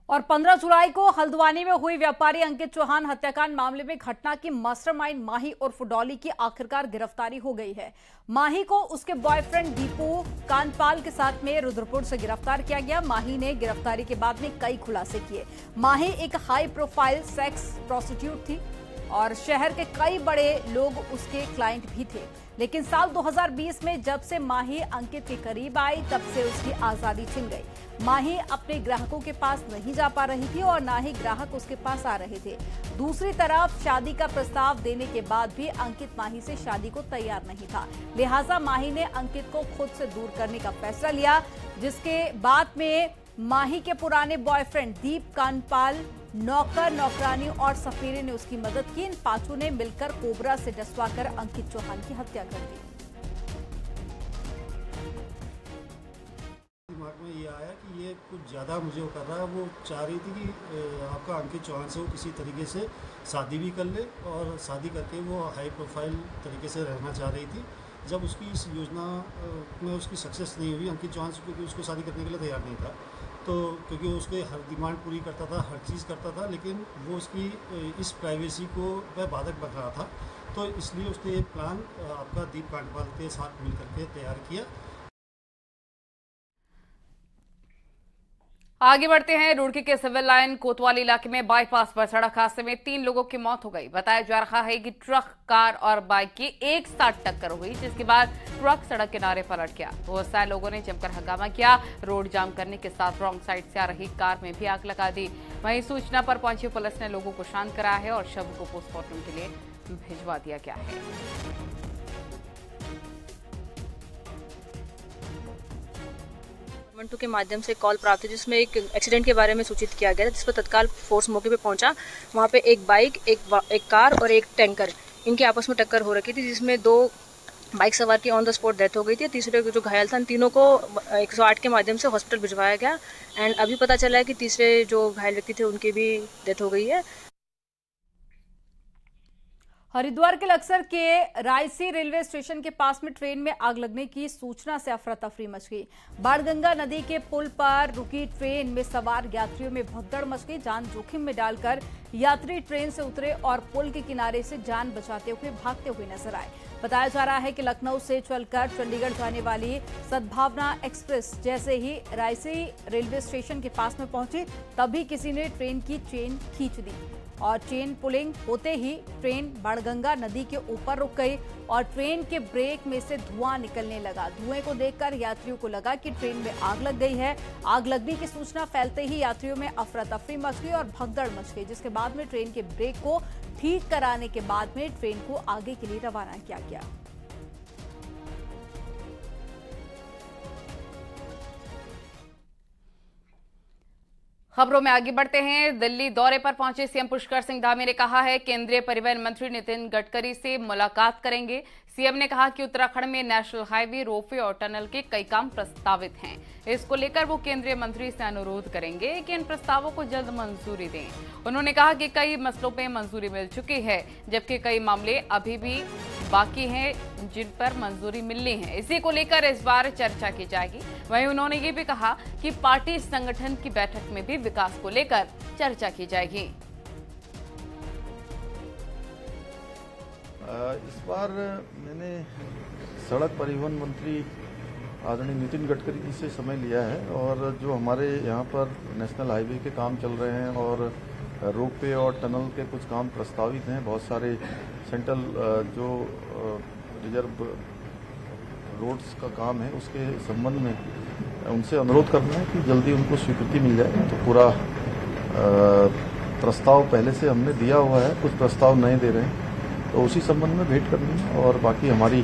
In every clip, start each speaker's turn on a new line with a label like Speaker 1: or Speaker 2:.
Speaker 1: और 15 जुलाई को हल्द्वानी में हुई व्यापारी अंकित चौहान हत्याकांड मामले में घटना की मास्टरमाइंड माही और डॉली की आखिरकार गिरफ्तारी हो गई है। माही को उसके बॉयफ्रेंड दीपू कांडपाल के साथ में रुद्रपुर से गिरफ्तार किया गया। माही ने गिरफ्तारी के बाद में कई खुलासे किए। माही एक हाई प्रोफाइल सेक्स प्रोस्टिट्यूट थी और शहर के कई बड़े लोग उसके क्लाइंट भी थे, लेकिन साल 2020 में जब से माही अंकित के करीब आई तब से उसकी आजादी छिन गई। माही अपने ग्राहकों के पास नहीं जा पा रही थी और ना ही ग्राहक उसके पास आ रहे थे। दूसरी तरफ शादी का प्रस्ताव देने के बाद भी अंकित माही से शादी को तैयार नहीं था, लिहाजा माही ने अंकित को खुद से दूर करने का फैसला लिया, जिसके बाद में माही के पुराने बॉयफ्रेंड दीप कांडपाल, नौकर, नौकरानी और सफेरे ने उसकी मदद की। इन पांचों ने मिलकर कोबरा से डसवाकर अंकित चौहान की हत्या कर दी।
Speaker 2: दिमाग में ये आया कि ये कुछ ज़्यादा मुझे वो कर रहा है। वो चाह रही थी कि आपका अंकित चौहान से वो किसी तरीके से शादी भी कर ले और शादी करके वो हाई प्रोफाइल तरीके से रहना चाह रही थी। जब उसकी इस योजना में उसकी सक्सेस नहीं हुई, अंकित चौहान से क्योंकि उसको शादी करने के लिए तैयार नहीं था, तो क्योंकि वो उसके हर डिमांड पूरी करता था, हर चीज़ करता था, लेकिन वो उसकी इस प्राइवेसी को वह बाधक बन रहा था, तो इसलिए उसने ये प्लान आपका दीप कांडपाल के साथ मिल करके तैयार किया।
Speaker 3: आगे बढ़ते हैं। रुड़की के सिविल लाइन कोतवाली इलाके में बाईपास पर सड़क हादसे में 3 लोगों की मौत हो गई। बताया जा रहा है कि ट्रक, कार और बाइक की एक साथ टक्कर हुई, जिसके बाद ट्रक सड़क किनारे पलट गया। बहुत सारे लोगों ने जमकर हंगामा किया। रोड जाम करने के साथ रॉन्ग साइड से आ रही कार में भी आग लगा दी। वहीं सूचना पर पहुंची पुलिस ने लोगों को शांत कराया है और शव को पोस्टमार्टम के लिए भिजवा दिया गया है।
Speaker 4: के माध्यम से कॉल प्राप्त हुई, जिसमें एक एक्सीडेंट के बारे में सूचित किया गया, जिस पर तत्काल फोर्स मौके पर पहुंचा। वहां पे एक बाइक, एक कार और एक टैंकर, इनकी आपस में टक्कर हो रखी थी, जिसमें 2 बाइक सवार की ऑन द स्पॉट डेथ हो गई थी। तीसरे जो घायल था, तीनों को 108 के माध्यम से हॉस्पिटल भिजवाया गया। एंड अभी पता चला है कि तीसरे जो घायल व्यक्ति थे उनकी भी डेथ हो गई है।
Speaker 1: हरिद्वार के लक्सर के रायसी रेलवे स्टेशन के पास में ट्रेन में आग लगने की सूचना से अफरा तफरी मच गई। बाणगंगा नदी के पुल पर रुकी ट्रेन में सवार यात्रियों में भगदड़ मच गई। जान जोखिम में डालकर यात्री ट्रेन से उतरे और पुल के किनारे से जान बचाते हुए भागते हुए नजर आए। बताया जा रहा है कि लखनऊ से चलकर चंडीगढ़ जाने वाली सद्भावना एक्सप्रेस जैसे ही रायसी रेलवे स्टेशन के पास में पहुंची, तभी किसी ने ट्रेन की चेन खींच दी और चेन पुलिंग होते ही ट्रेन बाणगंगा नदी के ऊपर रुक गई और ट्रेन के ब्रेक में से धुआं निकलने लगा। धुएं को देखकर यात्रियों को लगा कि ट्रेन में आग लग गई है। आग लगने की सूचना फैलते ही यात्रियों में अफरा तफरी मच गई और भगदड़ मच गई, जिसके बाद में ट्रेन के ब्रेक को ठीक कराने के बाद में ट्रेन को आगे के लिए रवाना किया गया।
Speaker 3: खबरों में आगे बढ़ते हैं। दिल्ली दौरे पर पहुंचे सीएम पुष्कर सिंह धामी ने कहा है केंद्रीय परिवहन मंत्री नितिन गडकरी से मुलाकात करेंगे। सीएम ने कहा कि उत्तराखंड में नेशनल हाईवे, रोपवे और टनल के कई काम प्रस्तावित हैं। इसको लेकर वो केंद्रीय मंत्री से अनुरोध करेंगे कि इन प्रस्तावों को जल्द मंजूरी दें। उन्होंने कहा कि कई मसलों पे मंजूरी मिल चुकी है, जबकि कई मामले अभी भी बाकी हैं जिन पर मंजूरी मिलनी है। इसी को लेकर इस बार चर्चा की जाएगी। वहीं उन्होंने ये भी कहा कि पार्टी संगठन की बैठक में भी विकास को लेकर चर्चा की जाएगी।
Speaker 5: इस बार मैंने सड़क परिवहन मंत्री आदरणीय नितिन गडकरी जी से समय लिया है और जो हमारे यहाँ पर नेशनल हाईवे के काम चल रहे हैं और रोपवे और टनल के कुछ काम प्रस्तावित हैं, बहुत सारे सेंट्रल जो रिजर्व रोड्स का काम है उसके संबंध में उनसे अनुरोध करना है कि जल्दी उनको स्वीकृति मिल जाए। तो पूरा प्रस्ताव पहले से हमने दिया हुआ है, कुछ प्रस्ताव नए दे रहे हैं, तो उसी संबंध में भेंट करनी है। और बाकी हमारी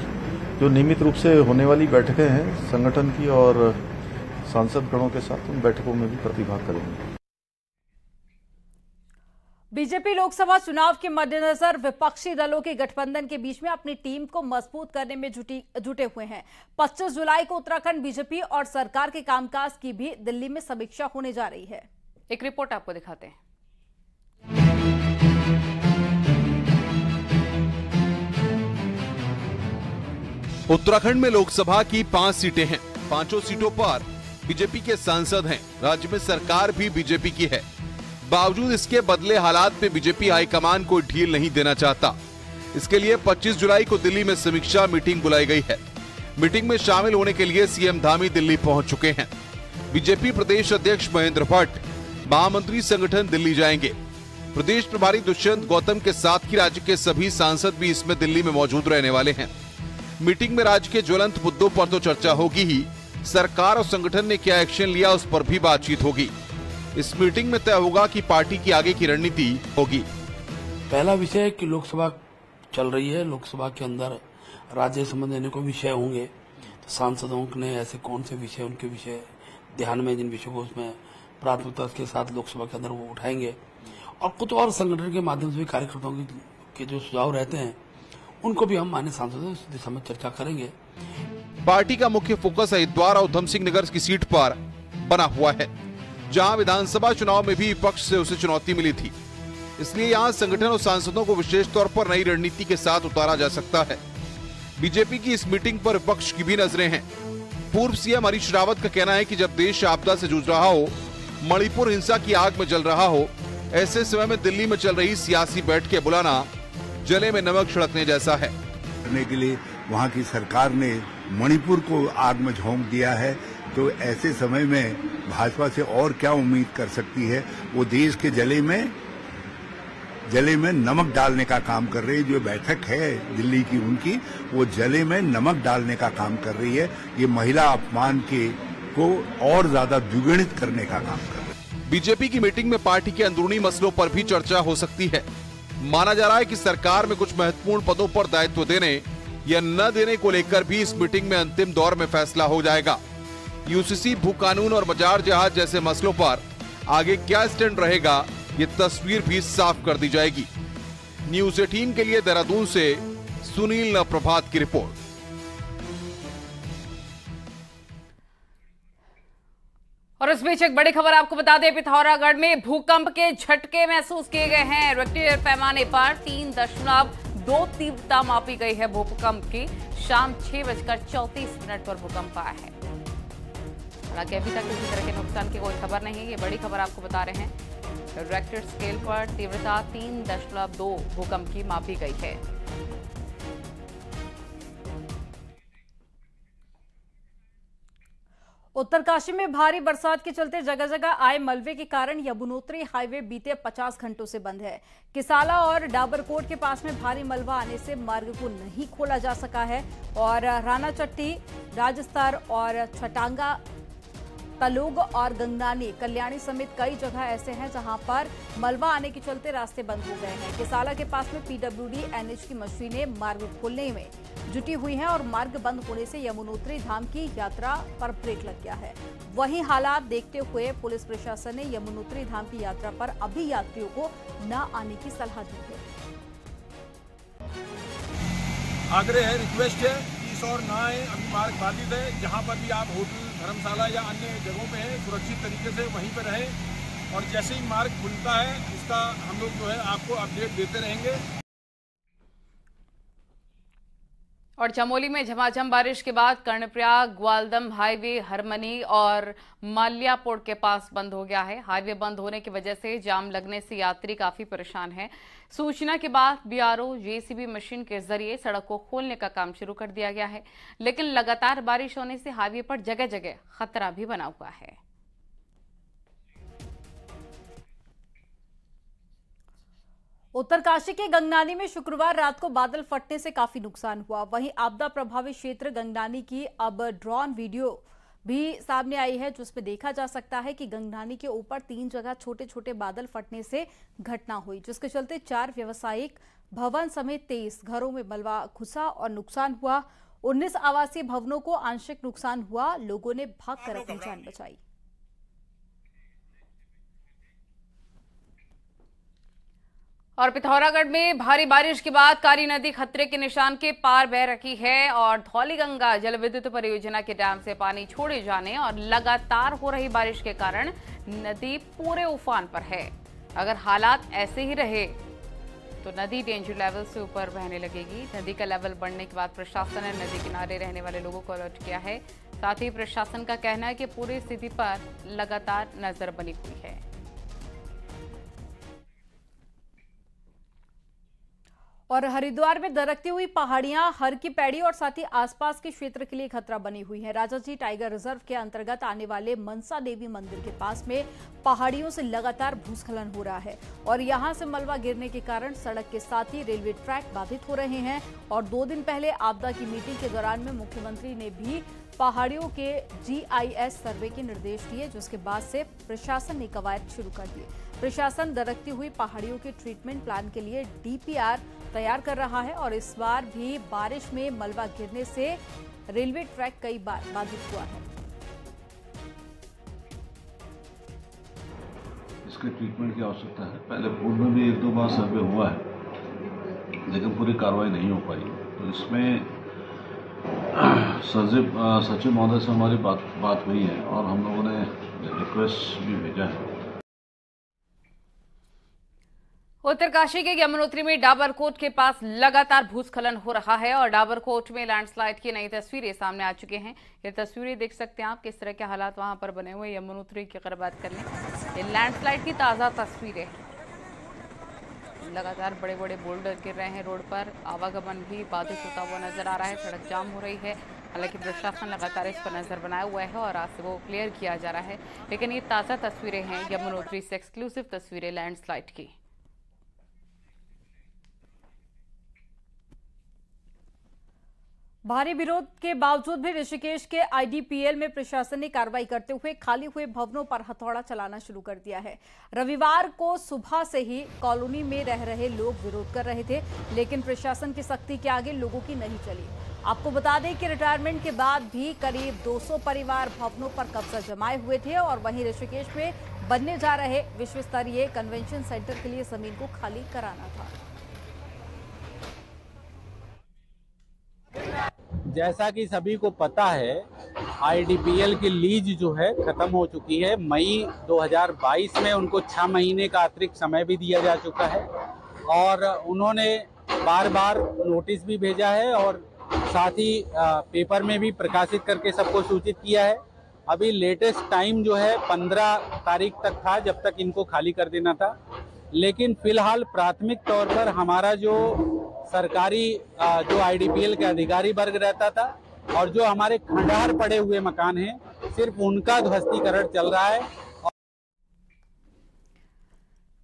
Speaker 5: जो नियमित रूप से होने वाली बैठकें हैं संगठन की और सांसद गणों के साथ, उन बैठकों में भी प्रतिभाग करेंगे।
Speaker 1: बीजेपी लोकसभा चुनाव के मद्देनजर विपक्षी दलों के गठबंधन के बीच में अपनी टीम को मजबूत करने में जुटे हुए हैं। 25 जुलाई को उत्तराखंड बीजेपी और सरकार के कामकाज की भी दिल्ली में समीक्षा होने जा रही है।
Speaker 3: एक रिपोर्ट आपको दिखाते हैं।
Speaker 6: उत्तराखंड में लोकसभा की 5 सीटें हैं। 5 सीटों पर बीजेपी के सांसद हैं, राज्य में सरकार भी बीजेपी की है। बावजूद इसके बदले हालात में बीजेपी हाईकमान को ढील नहीं देना चाहता। इसके लिए 25 जुलाई को दिल्ली में समीक्षा मीटिंग बुलाई गई है। मीटिंग में शामिल होने के लिए सीएम धामी दिल्ली पहुंच चुके हैं। बीजेपी प्रदेश अध्यक्ष महेंद्र भट्ट, महामंत्री संगठन दिल्ली जाएंगे। प्रदेश प्रभारी दुष्यंत गौतम के साथ ही राज्य के सभी सांसद भी इसमें दिल्ली में मौजूद रहने वाले हैं। मीटिंग में राज्य के ज्वलंत मुद्दों पर तो चर्चा होगी ही, सरकार और संगठन ने क्या एक्शन लिया उस पर भी बातचीत होगी। इस मीटिंग में तय होगा कि पार्टी की आगे की रणनीति होगी।
Speaker 7: पहला विषय है कि लोकसभा चल रही है, लोकसभा के अंदर राज्य संबंधी अनेक विषय होंगे, तो सांसदों ने ऐसे कौन से विषय, उनके विषय ध्यान में, जिन विषयों को उसमें प्राथमिकता के साथ लोकसभा के अंदर वो उठाएंगे। और कुछ और संगठन के माध्यम से भी कार्यकर्ताओं के जो सुझाव रहते हैं उनको भी हम माननीय सांसदों से इस दिशा में चर्चा करेंगे।
Speaker 6: पार्टी का मुख्य फोकस हरिद्वार और उधम सिंह नगर की सीट पर बना हुआ है, जहां विधानसभा चुनाव में भी विपक्ष से उसे चुनौती मिली थी। इसलिए यहां संगठन और सांसदों को विशेष तौर पर नई रणनीति के साथ उतारा जा सकता है। बीजेपी की इस मीटिंग पर विपक्ष की भी नजरें हैं। पूर्व सीएम हरीश रावत का कहना है कि जब देश आपदा से जूझ रहा हो, मणिपुर हिंसा की आग में जल रहा हो, ऐसे समय में दिल्ली में चल रही सियासी बैठकें बुलाना जले में नमक छिड़कने जैसा है।
Speaker 8: करने के लिए वहाँ की सरकार ने मणिपुर को आग में झोंक दिया है, तो ऐसे समय में भाजपा से और क्या उम्मीद कर सकती है। वो देश के जले में नमक डालने का काम कर रही है। जो बैठक है दिल्ली की उनकी, वो जले में नमक डालने का काम कर रही है। ये महिला अपमान को और ज्यादा द्विगुणित करने का काम कर रही है।
Speaker 6: बीजेपी की मीटिंग में पार्टी के अंदरूनी मसलों पर भी चर्चा हो सकती है। माना जा रहा है कि सरकार में कुछ महत्वपूर्ण पदों पर दायित्व देने या न देने को लेकर भी इस मीटिंग में अंतिम दौर में फैसला हो जाएगा। यूसीसी, भू कानून और बाजार जहाज जैसे मसलों पर आगे क्या स्टैंड रहेगा, ये तस्वीर भी साफ कर दी जाएगी। न्यूज़ 18 के लिए देहरादून से सुनील नवप्रभात की रिपोर्ट।
Speaker 3: और इस बीच एक बड़ी खबर आपको बता दें, पिथौरागढ़ में भूकंप के झटके महसूस किए गए हैं। रिक्टर पैमाने पर 3.2 तीव्रता मापी गई है। भूकंप की शाम 6:34 पर भूकंप आया है। हालांकि अभी तक किसी तरह के नुकसान की कोई खबर नहीं है। ये बड़ी खबर आपको बता रहे हैं। रिक्टर स्केल पर तीव्रता 3.2 भूकंप की मापी गई है।
Speaker 1: उत्तरकाशी में भारी बरसात के चलते जगह जगह आए मलबे के कारण यमुनोत्री हाईवे बीते 50 घंटों से बंद है। किसाला और डाबरकोट के पास में भारी मलबा आने से मार्ग को नहीं खोला जा सका है और राना चट्टी, राजस्तर और छटांगा, तलोग और गंगनानी, कल्याणी समेत कई जगह ऐसे हैं जहां पर मलबा आने के चलते रास्ते बंद हो गए हैं। किसाला के पास में पीडब्ल्यूडी एनएच की मशीनें मार्ग खोलने में जुटी हुई हैं और मार्ग बंद होने से यमुनोत्री धाम की यात्रा पर ब्रेक लग गया है। वहीं हालात देखते हुए पुलिस प्रशासन ने यमुनोत्री धाम की यात्रा पर अभी यात्रियों को न आने की सलाह दी है।
Speaker 9: आग्रह है, रिक्वेस्ट है, इस और ना आए। अभी मार्ग बाधित है। जहाँ पर भी आप होटल, धर्मशाला या अन्य जगहों पे हैं, सुरक्षित तरीके से वहीं पर रहें और जैसे ही मार्ग खुलता है इसका हम लोग जो है आपको अपडेट देते रहेंगे।
Speaker 3: और चमोली में झमाझम बारिश के बाद कर्णप्रयाग ग्वालदम हाईवे हरमनी और माल्यापोड़ के पास बंद हो गया है। हाईवे बंद होने की वजह से जाम लगने से यात्री काफी परेशान है। सूचना के बाद बीआरओ जेसीबी मशीन के जरिए सड़क को खोलने का काम शुरू कर दिया गया है, लेकिन लगातार बारिश होने से हाईवे पर जगह जगह खतरा भी बना हुआ है।
Speaker 1: उत्तरकाशी के गंगनानी में शुक्रवार रात को बादल फटने से काफी नुकसान हुआ। वहीं आपदा प्रभावित क्षेत्र गंगनानी की अब ड्रोन वीडियो भी सामने आई है, जिसमें देखा जा सकता है कि गंगनानी के ऊपर 3 जगह छोटे छोटे बादल फटने से घटना हुई, जिसके चलते 4 व्यावसायिक भवन समेत 23 घरों में मलबा घुसा और नुकसान हुआ। 19 आवासीय भवनों को आंशिक नुकसान हुआ। लोगों ने भागकर अपनी जान बचाई।
Speaker 3: और पिथौरागढ़ में भारी बारिश के बाद कारी नदी खतरे के निशान के पार बह रही है और धौलीगंगा जल विद्युत परियोजना के डैम से पानी छोड़े जाने और लगातार हो रही बारिश के कारण नदी पूरे उफान पर है। अगर हालात ऐसे ही रहे तो नदी डेंजर लेवल से ऊपर बहने लगेगी। नदी का लेवल बढ़ने के बाद प्रशासन ने नदी किनारे रहने वाले लोगों को अलर्ट किया है। साथ ही प्रशासन का कहना है कि पूरी स्थिति पर लगातार नजर बनी हुई है।
Speaker 1: और हरिद्वार में दरकती हुई पहाड़ियां हर की पैड़ी और साथ ही आसपास के क्षेत्र के लिए खतरा बनी हुई है। राजाजी टाइगर रिजर्व के अंतर्गत आने वाले मनसा देवी मंदिर के पास में पहाड़ियों से लगातार भूस्खलन हो रहा है और यहां से मलबा गिरने के कारण सड़क के साथ ही रेलवे ट्रैक बाधित हो रहे हैं। और 2 दिन पहले आपदा की मीटिंग के दौरान में मुख्यमंत्री ने भी पहाड़ियों के GIS सर्वे के निर्देश दिए, जिसके बाद से प्रशासन ने कवायद शुरू कर दी। प्रशासन दरकती हुई पहाड़ियों के ट्रीटमेंट प्लान के लिए DPR तैयार कर रहा है और इस बार भी बारिश में मलबा गिरने से रेलवे ट्रैक कई बार बाधित हुआ है।
Speaker 10: इसके ट्रीटमेंट की आवश्यकता है। पहले पूर्व में भी 1-2 बार सर्वे हुआ है, लेकिन पूरी कार्रवाई नहीं हो पाई। तो इसमें सचिव महोदय से हमारी बात हुई है और हम लोगों ने रिक्वेस्ट भी भेजा है।
Speaker 3: उत्तरकाशी के यमुनोत्री में डाबरकोट के पास लगातार भूस्खलन हो रहा है और डाबरकोट में लैंडस्लाइड की नई तस्वीरें सामने आ चुके हैं। ये तस्वीरें देख सकते हैं आप, किस तरह के हालात वहां पर बने हुए। यमुनोत्री की अगर बात कर लें, ये लैंडस्लाइड की ताजा तस्वीरें हैं। लगातार बड़े बड़े बोल्डर गिर रहे हैं रोड पर, आवागमन भी बाधित होता हुआ नजर आ रहा है, सड़क जाम हो रही है। हालांकि प्रशासन लगातार इस पर नजर बनाया हुआ है और आज से वो क्लियर किया जा रहा है, लेकिन ये ताजा तस्वीरें हैं यमुनोत्री से, एक्सक्लूसिव तस्वीरें लैंडस्लाइड की।
Speaker 1: भारी विरोध के बावजूद भी ऋषिकेश के IDPL में प्रशासन ने कार्रवाई करते हुए खाली हुए भवनों पर हथौड़ा चलाना शुरू कर दिया है। रविवार को सुबह से ही कॉलोनी में रह रहे लोग विरोध कर रहे थे, लेकिन प्रशासन की सख्ती के आगे लोगों की नहीं चली। आपको बता दें कि रिटायरमेंट के बाद भी करीब 200 परिवार भवनों पर कब्जा जमाए हुए थे और वहीं ऋषिकेश में बनने जा रहे विश्व स्तरीय कन्वेंशन सेंटर के लिए जमीन को खाली कराना था।
Speaker 11: जैसा कि सभी को पता है, IDPL की लीज जो है खत्म हो चुकी है। मई 2022 में उनको 6 महीने का अतिरिक्त समय भी दिया जा चुका है और उन्होंने बार बार नोटिस भी भेजा है और साथ ही पेपर में भी प्रकाशित करके सबको सूचित किया है। अभी लेटेस्ट टाइम जो है 15 तारीख तक था जब तक इनको खाली कर देना था, लेकिन फिलहाल प्राथमिक तौर पर हमारा जो सरकारी जो IDPL के अधिकारी वर्ग रहता था और जो हमारे खंडहर पड़े हुए मकान हैं, सिर्फ उनका ध्वस्तीकरण चल रहा है।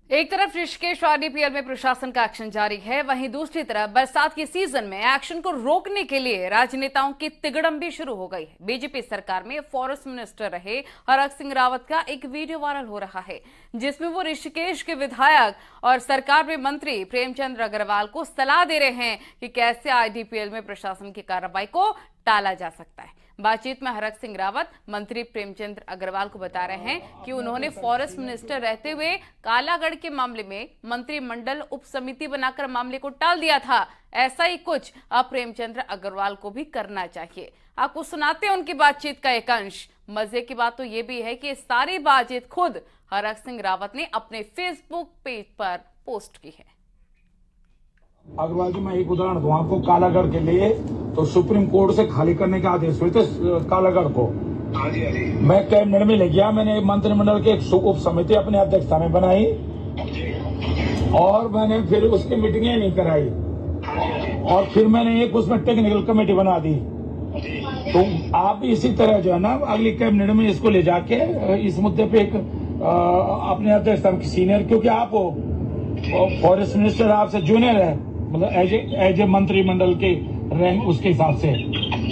Speaker 3: एक तरफ ऋषिकेश IDPL में प्रशासन का एक्शन जारी है, वहीं दूसरी तरफ बरसात के सीजन में एक्शन को रोकने के लिए राजनेताओं की तिगड़म भी शुरू हो गई है। बीजेपी सरकार में फॉरेस्ट मिनिस्टर रहे हरक सिंह रावत का एक वीडियो वायरल हो रहा है, जिसमें वो ऋषिकेश के विधायक और सरकार में मंत्री प्रेमचंद अग्रवाल को सलाह दे रहे हैं कि कैसे IDPL में प्रशासन की कार्रवाई को टाला जा सकता है। बातचीत में हरक सिंह रावत मंत्री प्रेमचंद अग्रवाल को बता रहे हैं कि उन्होंने फॉरेस्ट मिनिस्टर रहते हुए कालागढ़ के मामले में मंत्रिमंडल उप समिति बनाकर मामले को टाल दिया था। ऐसा ही कुछ अब प्रेमचंद अग्रवाल को भी करना चाहिए। आपको सुनाते हैं उनकी बातचीत का एक अंश। मजे की बात तो ये भी है कि सारी बातचीत खुद हरक सिंह रावत ने अपने फेसबुक पेज पर पोस्ट की है।
Speaker 12: अग्रवाल जी, मैं एक उदाहरण दूं आपको। कालागढ़ के लिए तो सुप्रीम कोर्ट से खाली करने का आदेश हुए थे कालागढ़ को। मैं कैबिनेट में ले गया, मैंने मंत्रिमंडल की एक उप समिति अपने अध्यक्षता में बनाई और मैंने फिर उसकी मीटिंगें नहीं कराई और फिर मैंने एक उसमें टेक्निकल कमेटी बना दी। तो आप इसी तरह जो है ना अगली कैबिनेट में इसको ले जाके इस मुद्दे पे एक अपने अध्यक्षता में सीनियर, क्योंकि आप फॉरेस्ट मिनिस्टर आपसे जूनियर है, मतलब एज ए मंत्रिमंडल के रैंक उसके हिसाब से,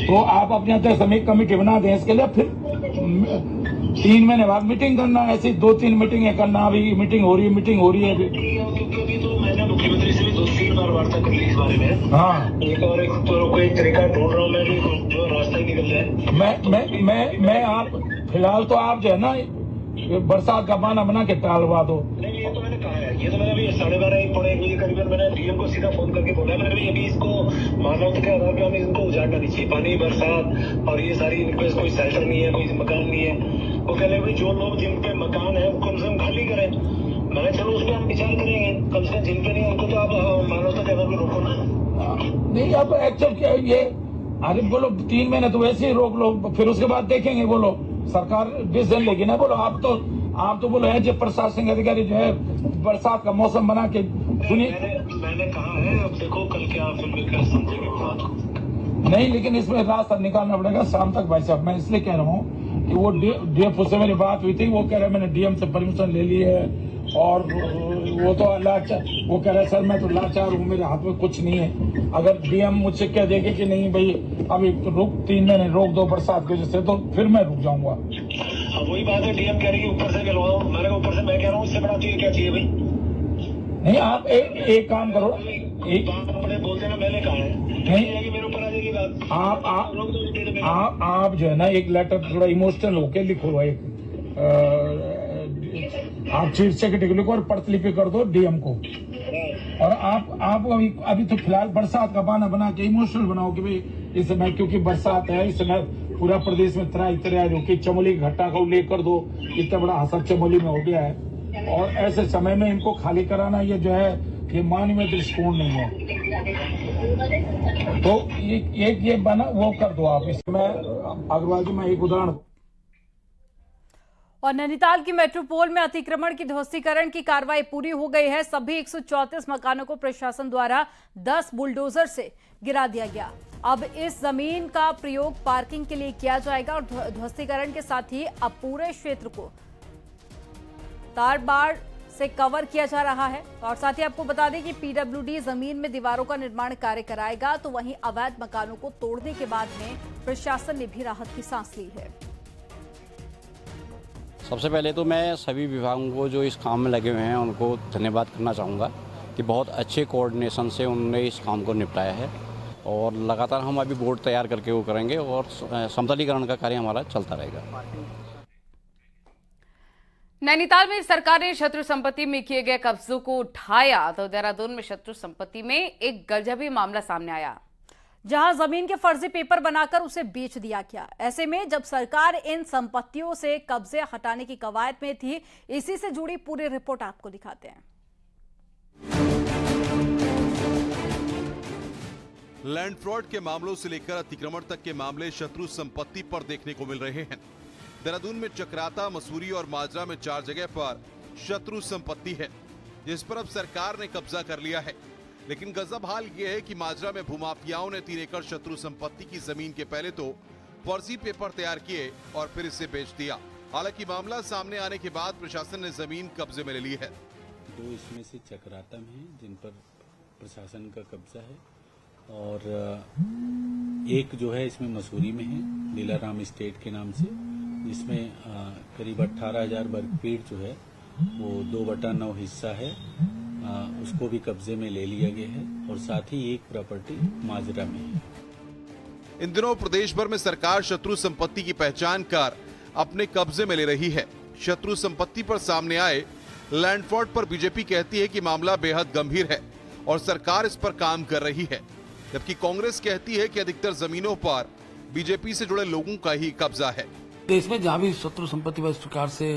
Speaker 12: तो आप अपने अध्यक्ष में एक कमेटी बना दें इसके लिए। फिर 3 महीने बाद मीटिंग करना, ऐसी 2-3 मीटिंगें करना। अभी मीटिंग हो रही है अभी।
Speaker 13: तो मैंने मुख्यमंत्री से भी 2-3 बार वार्ता कर ली इस बारे में।
Speaker 12: हाँ,
Speaker 13: कोई तरीका ढूंढ रहा हूँ मैं, जो रास्ता ही निकल जाए।
Speaker 12: मैं आप फिलहाल तो आप जो है ना बरसात का बहाना बना के टालवा दो।
Speaker 13: नहीं, ये तो मैंने कहा है, ये तो मैंने अभी 12:30 पौने 1 बजे करीबन मैंने DM को सीधा फोन करके बोला। मैंने अभी इसको मानवता के आधार पर हमें इनको उजाड़ना नहीं चाहिए। पानी, बरसात और ये सारी इनके कोई शेल्टर नहीं है, कोई मकान नहीं है। वो कह रहे भाई जो लोग जिन पे मकान है वो कम से कम खाली करें। मैंने चलो उस पर हम विचार करेंगे, कम से कम जिन पे नहीं उनको तो आप मानवता के आधार पर रोको ना।
Speaker 12: नहीं अब एक्चुअल क्या ये, अरे बोलो 3 महीने तो वैसे ही रोक लो, फिर उसके बाद देखेंगे। बोलो सरकार डिसीजन लेगी ना। बोलो आप तो बोलो है जो प्रशासनिक अधिकारी जो है बरसात का मौसम बना के
Speaker 13: मैंने कहा है, अब देखो कल क्या फिर मिलकर समझेंगे बात को।
Speaker 12: नहीं, लेकिन इसमें रास्ता निकालना पड़ेगा शाम तक भाई साहब। मैं इसलिए कह रहा हूँ कि वो डीएफ से मेरी बात हुई थी, वो कह रहे मैंने डीएम से परमिशन ले ली है, और वो तो लाचार, वो कह रहे सर मैं तो लाचार हूँ, मेरे हाथ में कुछ नहीं है। अगर डीएम मुझसे कह देंगे कि नहीं भाई अभी रुक 3 महीने रोक दो बरसात की वजह से, तो फिर मैं रुक जाऊंगा।
Speaker 13: वही बात है, डीएम कह रही है ऊपर से करवाओ, हमारे ऊपर से मैं कह रहा हूँ इससे बड़ा चाहिए क्या चाहिए भाई?
Speaker 12: नहीं आप एक काम करो,
Speaker 13: एक अपने बोलते ना मैंने कहा है, नहीं मेरे ऊपर आ जाएगी बात।
Speaker 12: आप जो है ना एक लेटर थोड़ा इमोशनल होके लिखो, एक आप चीफ सेक्रेटरी को लिखो और प्रतिलिपि कर दो डीएम को। और आप अभी तो फिलहाल बरसात का बहाना बना के इमोशनल बनाओ कि भाई इस समय क्योंकि बरसात है, इस समय पूरा प्रदेश में तराई हो कि चमोली की घटना का उल्लेख कर दो, इतना बड़ा हादसा चमोली में हो गया है। और ऐसे समय में इनको खाली कराना ये जो है ये मानवीय दृष्टिकोण नहीं है। तो ये बना वो कर दो आप। इसमें अग्रवाल जी मैं एक उदाहरण।
Speaker 1: और नैनीताल की मेट्रोपोल में अतिक्रमण की ध्वस्तीकरण की कार्रवाई पूरी हो गई है। सभी 134 मकानों को प्रशासन द्वारा 10 बुलडोजर से गिरा दिया गया। अब इस जमीन का प्रयोग पार्किंग के लिए किया जाएगा और ध्वस्तीकरण के साथ ही अब पूरे क्षेत्र को तार बाड़ से कवर किया जा रहा है। और साथ ही आपको बता दें कि पीडब्ल्यूडी जमीन में दीवारों का निर्माण कार्य कराएगा, तो वहीं अवैध मकानों को तोड़ने के बाद में प्रशासन ने भी राहत की सांस ली है।
Speaker 14: सबसे पहले तो मैं सभी विभागों को जो इस काम में लगे हुए हैं उनको धन्यवाद करना चाहूँगा कि बहुत अच्छे कोऑर्डिनेशन से उन्होंने इस काम को निपटाया है। और लगातार हम अभी बोर्ड तैयार करके वो करेंगे और समतलीकरण का कार्य हमारा चलता रहेगा।
Speaker 3: नैनीताल में सरकार ने शत्रु संपत्ति में किए गए कब्जों को उठाया, तो देहरादून में शत्रु संपत्ति में एक गजबी मामला सामने आया,
Speaker 1: जहां जमीन के फर्जी पेपर बनाकर उसे बेच दिया गया। ऐसे में जब सरकार इन संपत्तियों से कब्जे हटाने की कवायद में थी, इसी से जुड़ी पूरी रिपोर्ट आपको दिखाते हैं।
Speaker 6: लैंड फ्रॉड के मामलों से लेकर अतिक्रमण तक के मामले शत्रु संपत्ति पर देखने को मिल रहे हैं। देहरादून में चक्राता, मसूरी और माजरा में 4 जगह पर शत्रु संपत्ति है, जिस पर अब सरकार ने कब्जा कर लिया है। लेकिन गजब हाल ये है कि माजरा में भूमाफियाओं ने 3 एकड़ शत्रु संपत्ति की जमीन के पहले तो फर्जी पेपर तैयार किए और फिर इसे बेच दिया। हालांकि मामला सामने आने के बाद प्रशासन ने जमीन कब्जे में ले ली है।
Speaker 11: 2 इसमें से चक्राता में है जिन पर प्रशासन का कब्जा है, और एक जो है इसमें मसूरी में है लीलाराम एस्टेट के नाम से, जिसमें करीब 18,000 वर्ग फीट जो है वो 2/9 हिस्सा है, उसको भी कब्जे में ले लिया गया है। और साथ ही एक प्रॉपर्टी माजरा में है।
Speaker 6: इन दिनों प्रदेश भर में सरकार शत्रु संपत्ति की पहचान कर अपने कब्जे में ले रही है। शत्रु संपत्ति पर सामने आए लैंड फ्रॉड पर बीजेपी कहती है कि मामला बेहद गंभीर है और सरकार इस पर काम कर रही है, जबकि कांग्रेस कहती है कि अधिकतर जमीनों पर बीजेपी से जुड़े लोगों का ही कब्जा है।
Speaker 7: देश में जहाँ भी शत्रु संपत्ति पर सरकार से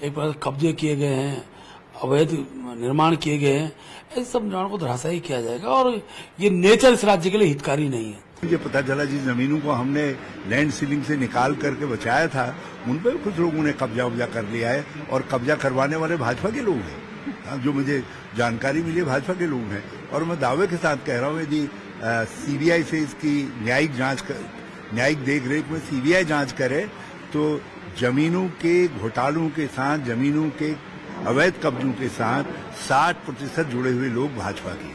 Speaker 7: एक बार कब्जे किए गए हैं, अवैध निर्माण किए गए हैं, ऐसे सब निर्माण को धराशायी किया जाएगा और ये नेचर इस राज्य के लिए हितकारी नहीं है।
Speaker 8: मुझे पता चला जिस जमीनों को हमने लैंड सीलिंग से निकाल करके बचाया था, उन पर कुछ लोगों ने कब्जा उब्जा कर लिया है, और कब्जा करवाने वाले भाजपा के लोग हैं। जो मुझे जानकारी मिली है भाजपा के लोग हैं, और मैं दावे के साथ कह रहा हूँ यदि सीबीआई से इसकी न्यायिक देखरेख में सीबीआई जांच करे तो जमीनों के घोटालों के साथ, जमीनों के अवैध कब्जों के साथ 60% जुड़े हुए लोग भाजपा के।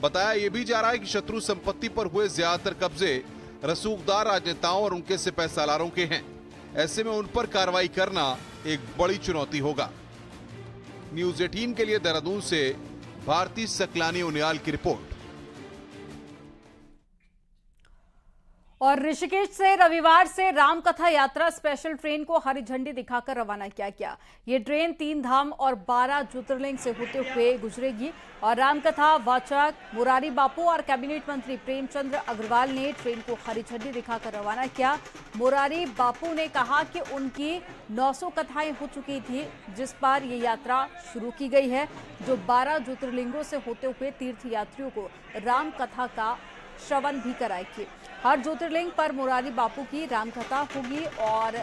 Speaker 6: बताया ये भी जा रहा है कि शत्रु संपत्ति पर हुए ज्यादातर कब्जे रसूखदार राजनेताओं और उनके सिपहसालारों के हैं। ऐसे में उन पर कार्रवाई करना एक बड़ी चुनौती होगा। न्यूज 18 के लिए देहरादून से भारती सकलानी उनियाल की रिपोर्ट।
Speaker 1: और ऋषिकेश से रविवार से रामकथा यात्रा स्पेशल ट्रेन को हरी झंडी दिखाकर रवाना किया गया। ये ट्रेन 3 धाम और 12 ज्योतिर्लिंग से होते हुए गुजरेगी और रामकथा वाचक मुरारी बापू और कैबिनेट मंत्री प्रेमचंद्र अग्रवाल ने ट्रेन को हरी झंडी दिखाकर रवाना किया। मुरारी बापू ने कहा कि उनकी 900 कथाएं हो चुकी थी, जिस पर ये यात्रा शुरू की गई है, जो 12 ज्योतिर्लिंगों से होते हुए तीर्थयात्रियों को रामकथा का श्रवण भी कराएगी। हर ज्योतिर्लिंग पर मुरारी बापू की रामकथा होगी और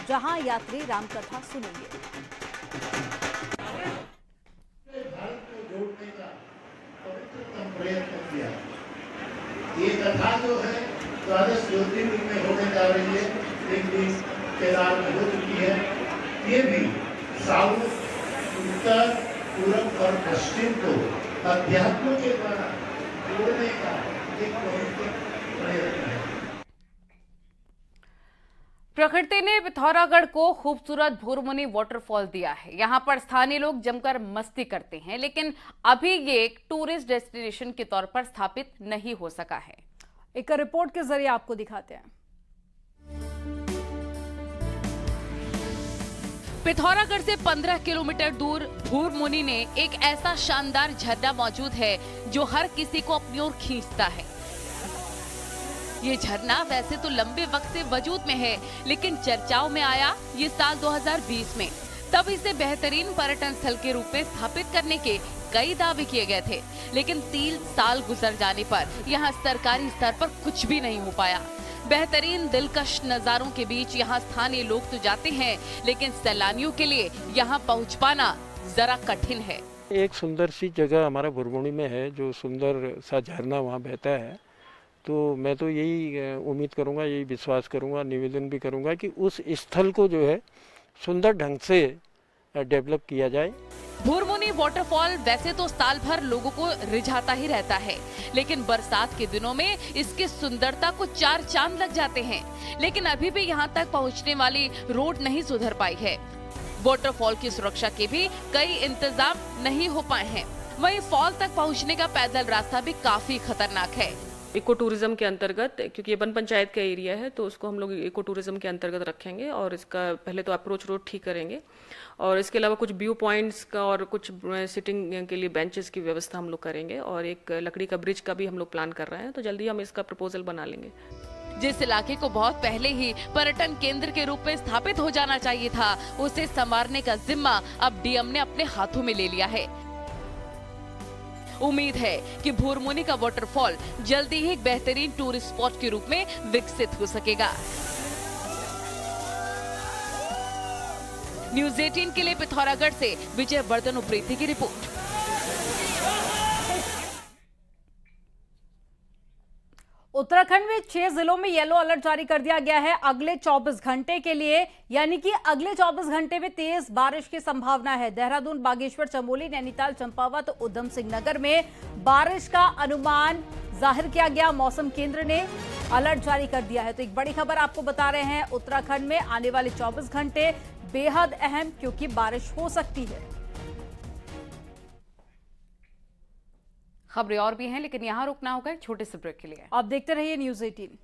Speaker 1: जहां यात्री रामकथा सुनेंगे।
Speaker 15: ये कथा जो है 12 ज्योतिर्लिंग में होने जा रही है, एक दिन केदार में हो चुकी है। ये भी साउथ, उत्तर, पूर्व और पश्चिम को अध्यात्म के द्वारा जोड़ने का एक प्रयत्न है।
Speaker 3: प्रकृति ने पिथौरागढ़ को खूबसूरत भूरमुनि वाटरफॉल दिया है। यहां पर स्थानीय लोग जमकर मस्ती करते हैं, लेकिन अभी ये एक टूरिस्ट डेस्टिनेशन के तौर पर स्थापित नहीं हो सका है।
Speaker 1: एक रिपोर्ट के जरिए आपको दिखाते हैं।
Speaker 3: पिथौरागढ़ से 15 किलोमीटर दूर भूरमुनि ने एक ऐसा शानदार झरना मौजूद है जो हर किसी को अपनी ओर खींचता है। ये झरना वैसे तो लंबे वक्त से वजूद में है, लेकिन चर्चाओं में आया ये साल 2020 में। तब इसे बेहतरीन पर्यटन स्थल के रूप में स्थापित करने के कई दावे किए गए थे, लेकिन 3 साल गुजर जाने पर यहाँ सरकारी स्तर पर कुछ भी नहीं हो पाया। बेहतरीन दिलकश नजारों के बीच यहाँ स्थानीय लोग तो जाते हैं, लेकिन सैलानियों के लिए यहाँ पहुँच पाना जरा कठिन है।
Speaker 16: एक सुंदर सी जगह हमारा भूरमुनि में है, जो सुंदर सा झरना वहाँ बहता है। तो मैं तो यही उम्मीद करूंगा, यही विश्वास करूंगा, निवेदन भी करूंगा कि उस स्थल को जो है सुंदर ढंग से डेवलप किया जाए।
Speaker 3: भूरमुनि वाटरफॉल वैसे तो साल भर लोगों को रिझाता ही रहता है, लेकिन बरसात के दिनों में इसकी सुंदरता को 4 चांद लग जाते हैं। लेकिन अभी भी यहाँ तक पहुँचने वाली रोड नहीं सुधर पाई है। वाटरफॉल की सुरक्षा के भी कई इंतजाम नहीं हो पाए हैं। वहीं फॉल तक पहुँचने का पैदल रास्ता भी काफी खतरनाक है।
Speaker 17: इको टूरिज्म के अंतर्गत, क्योंकि ये वन पंचायत का एरिया है, तो उसको हम लोग इको टूरिज्म के अंतर्गत रखेंगे और इसका पहले तो अप्रोच रोड ठीक करेंगे और इसके अलावा कुछ व्यू पॉइंट्स का और कुछ सिटिंग के लिए बेंचेस की व्यवस्था हम लोग करेंगे और एक लकड़ी का ब्रिज का भी हम लोग प्लान कर रहे हैं। तो जल्दी हम इसका प्रपोजल बना लेंगे।
Speaker 3: जिस इलाके को बहुत पहले ही पर्यटन केंद्र के रूप में स्थापित हो जाना चाहिए था, उसे संवारने का जिम्मा अब डीएम ने अपने हाथों में ले लिया है। उम्मीद है कि भूरमुनि का वाटरफॉल जल्दी ही एक बेहतरीन टूरिस्ट स्पॉट के रूप में विकसित हो सकेगा। न्यूज़ 18 के लिए पिथौरागढ़ से विजय वर्धन उप्रेती की रिपोर्ट।
Speaker 1: उत्तराखंड में 6 जिलों में येलो अलर्ट जारी कर दिया गया है अगले 24 घंटे के लिए, यानी कि अगले 24 घंटे में तेज बारिश की संभावना है। देहरादून, बागेश्वर, चमोली, नैनीताल, चंपावत, उधम सिंह नगर में बारिश का अनुमान जाहिर किया गया। मौसम केंद्र ने अलर्ट जारी कर दिया है। तो एक बड़ी खबर आपको बता रहे हैं, उत्तराखंड में आने वाले 24 घंटे बेहद अहम, क्योंकि बारिश हो सकती है।
Speaker 3: खबरें और भी हैं, लेकिन यहाँ रुकना होगा एक छोटे से ब्रेक के लिए।
Speaker 1: आप देखते रहिए न्यूज़ 18।